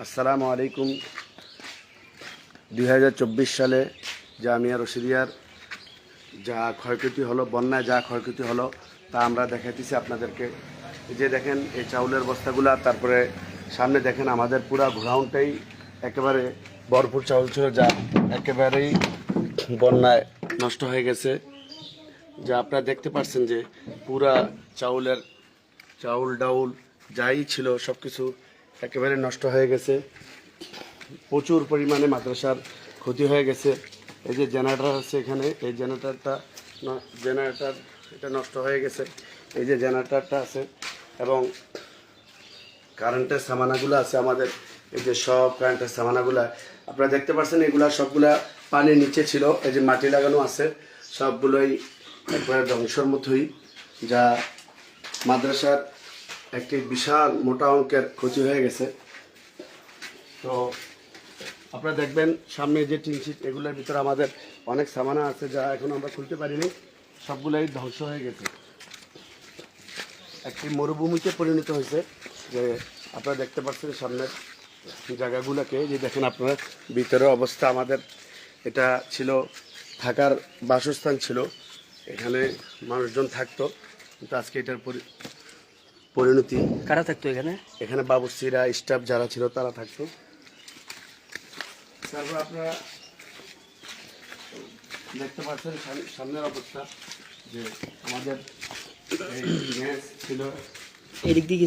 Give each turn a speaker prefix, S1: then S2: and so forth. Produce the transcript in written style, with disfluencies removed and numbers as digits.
S1: আসসালামু আলাইকুম। 2024 সালে জামিয়া রশিদিয়ার যা ক্ষয়ক্ষতি হলো, বন্যায় যা ক্ষয়ক্ষতি হলো তা আমরা দেখাইতেছি আপনাদেরকে। এই যে দেখেন এই চাউলের বস্তাগুলা, তারপরে সামনে দেখেন আমাদের পুরা গ্রাউন্ডটাই একেবারে ভরপুর চাউল ছিল, যা একেবারেই বন্যায় নষ্ট হয়ে গেছে। যা আপনারা দেখতে পাচ্ছেন যে পুরা চাউল ডাউল যাই ছিল সব কিছু একেবারে নষ্ট হয়ে গেছে। প্রচুর পরিমাণে মাদ্রাসার ক্ষতি হয়ে গেছে। এই যে জেনারেটর আছে এখানে, এই জেনারেটর এটা নষ্ট হয়ে গেছে। এই যে জেনারেটরটা আছে এবং কারেন্টের সামানাগুলো আছে আমাদের, এই যে সব কারেন্টের সামানাগুলা আপনারা দেখতে পাচ্ছেন, এগুলা সবগুলা পানির নিচে ছিল। এই যে মাটি লাগানো আছে, সবগুলোই একবারে ধ্বংসর মতোই, যা মাদ্রাসার একটি বিশাল মোটা অঙ্কের ক্ষতি হয়ে গেছে। তো আপনারা দেখবেন সামনে যে টিনশিট, এগুলোর ভিতরে আমাদের অনেক সামানা আছে যা এখন আমরা খুলতে পারিনি, সবগুলোই ধ্বংস হয়ে গেছে। একটি মরুভূমিতে পরিণত হয়েছে। যে আপনারা দেখতে পাচ্ছেন সামনের জায়গাগুলোকে, যে দেখেন আপনারা ভিতরে অবস্থা। আমাদের এটা ছিল থাকার বাসস্থান ছিল, এখানে মানুষজন থাকতো, কিন্তু আজকে এটার পরিণতি।
S2: কারা থাকতো এখানে?
S1: এখানে বাবুর্চিরা, স্টাফ যারা ছিল তারা থাকতো। তারপর আপনারা দেখতে পাচ্ছেন সামনের অবস্থা, যে আমাদের এই ছিল
S2: এদিক দিয়ে